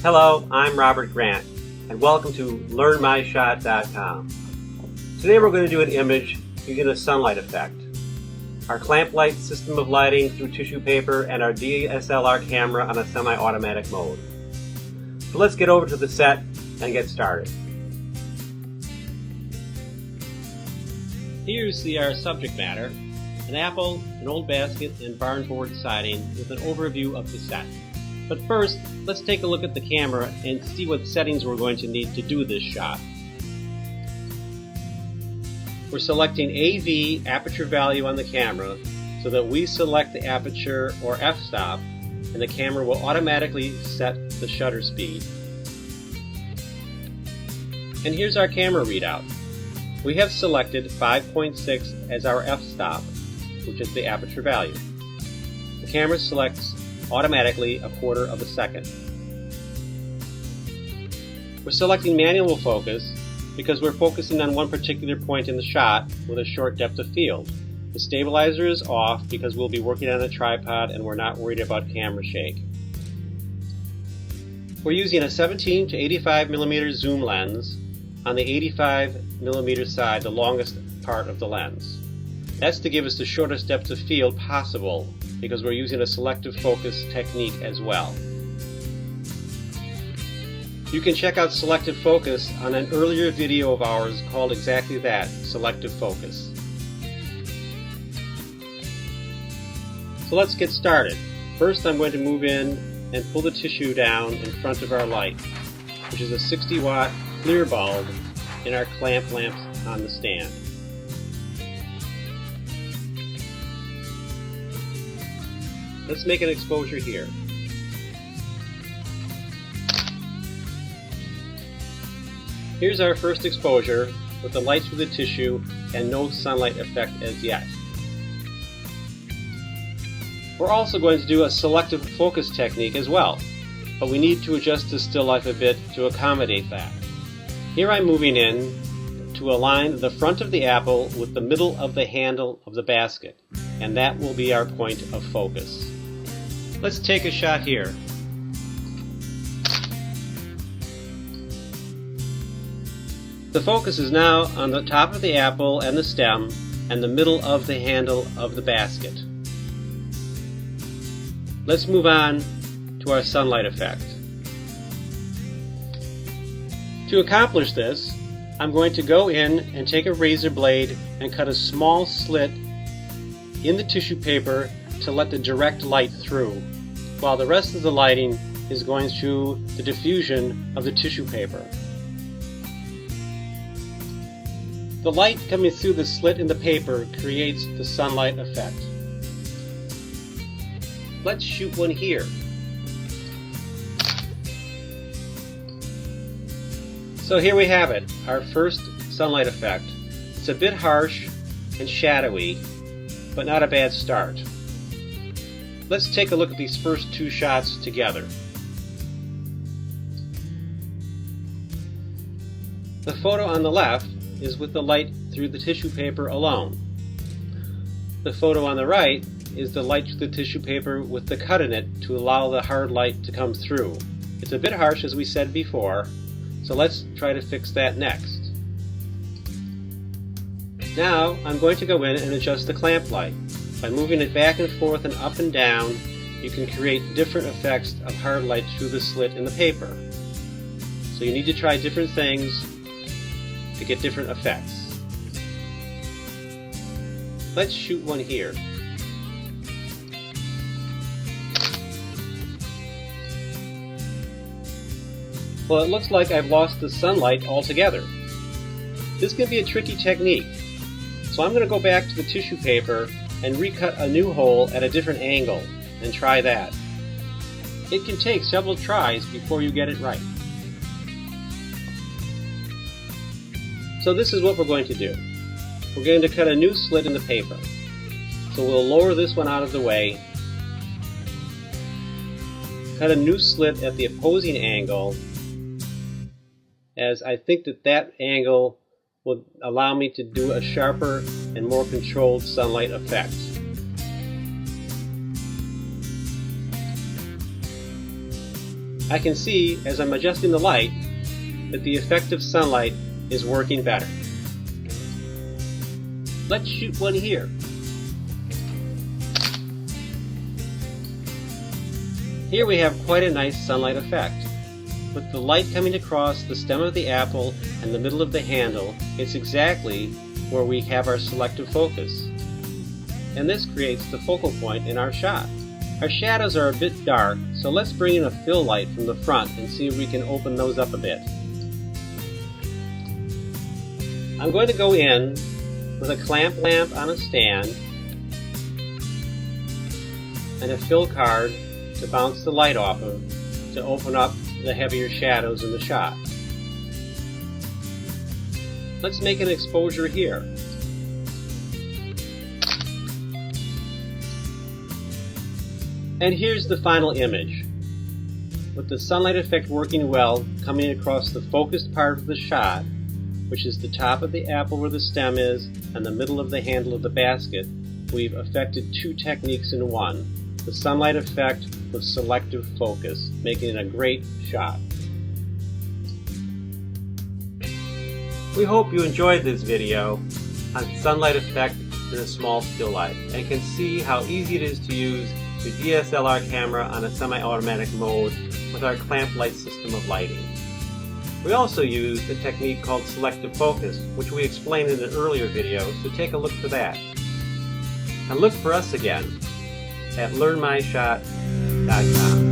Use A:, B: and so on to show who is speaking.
A: Hello, I'm Robert Grant, and welcome to LearnMyShot.com. Today we're going to do an image using a sunlight effect. Our clamp light system of lighting through tissue paper and our DSLR camera on a semi-automatic mode. So let's get over to the set and get started. Here you see our subject matter: an apple, an old basket, and barn board siding with an overview of the set. But first, let's take a look at the camera and see what settings we're going to need to do this shot. We're selecting AV, aperture value on the camera, so that we select the aperture or f-stop, and the camera will automatically set the shutter speed. And here's our camera readout. We have selected 5.6 as our f-stop, which is the aperture value. The camera selects automatically a quarter of a second. We're selecting manual focus because we're focusing on one particular point in the shot with a short depth of field. The stabilizer is off because we'll be working on a tripod and we're not worried about camera shake. We're using a 17 to 85 millimeter zoom lens on the 85 millimeter side, the longest part of the lens. That's to give us the shortest depth of field possible, because we're using a selective focus technique as well. You can check out selective focus on an earlier video of ours called exactly that, selective focus. So let's get started. First, I'm going to move in and pull the tissue down in front of our light, which is a 60 watt clear bulb in our clamp lamps on the stand. Let's make an exposure here. Here's our first exposure with the light through the tissue and no sunlight effect as yet. We're also going to do a selective focus technique as well, but we need to adjust the still life a bit to accommodate that. Here I'm moving in to align the front of the apple with the middle of the handle of the basket, and that will be our point of focus. Let's take a shot here. The focus is now on the top of the apple and the stem and the middle of the handle of the basket. Let's move on to our sunlight effect. To accomplish this, I'm going to go in and take a razor blade and cut a small slit in the tissue paper to let the direct light through, while the rest of the lighting is going through the diffusion of the tissue paper. The light coming through the slit in the paper creates the sunlight effect. Let's shoot one here. So here we have it, our first sunlight effect. It's a bit harsh and shadowy, but not a bad start. Let's take a look at these first two shots together. The photo on the left is with the light through the tissue paper alone. The photo on the right is the light through the tissue paper with the cut in it to allow the hard light to come through. It's a bit harsh, as we said before, so let's try to fix that next. Now I'm going to go in and adjust the clamp light. By moving it back and forth and up and down, you can create different effects of hard light through the slit in the paper. So you need to try different things to get different effects. Let's shoot one here. Well, it looks like I've lost the sunlight altogether. This can be a tricky technique, so I'm going to go back to the tissue paper and recut a new hole at a different angle and try that. It can take several tries before you get it right. So this is what we're going to do. We're going to cut a new slit in the paper. So we'll lower this one out of the way, cut a new slit at the opposing angle, as I think that angle will allow me to do a sharper and more controlled sunlight effect. I can see, as I'm adjusting the light, that the effective sunlight is working better. Let's shoot one here. Here we have quite a nice sunlight effect. With the light coming across the stem of the apple and the middle of the handle, it's exactly where we have our selective focus. And this creates the focal point in our shot. Our shadows are a bit dark, so let's bring in a fill light from the front and see if we can open those up a bit. I'm going to go in with a clamp lamp on a stand and a fill card to bounce the light off of to open up the heavier shadows in the shot. Let's make an exposure here. And here's the final image. With the sunlight effect working well, coming across the focused part of the shot, which is the top of the apple where the stem is and the middle of the handle of the basket, we've affected two techniques in one. The sunlight effect with selective focus, making it a great shot. We hope you enjoyed this video on sunlight effect in a small still life and can see how easy it is to use the DSLR camera on a semi-automatic mode with our clamp light system of lighting. We also used a technique called selective focus, which we explained in an earlier video, so take a look for that. And look for us again at learnmyshot.com.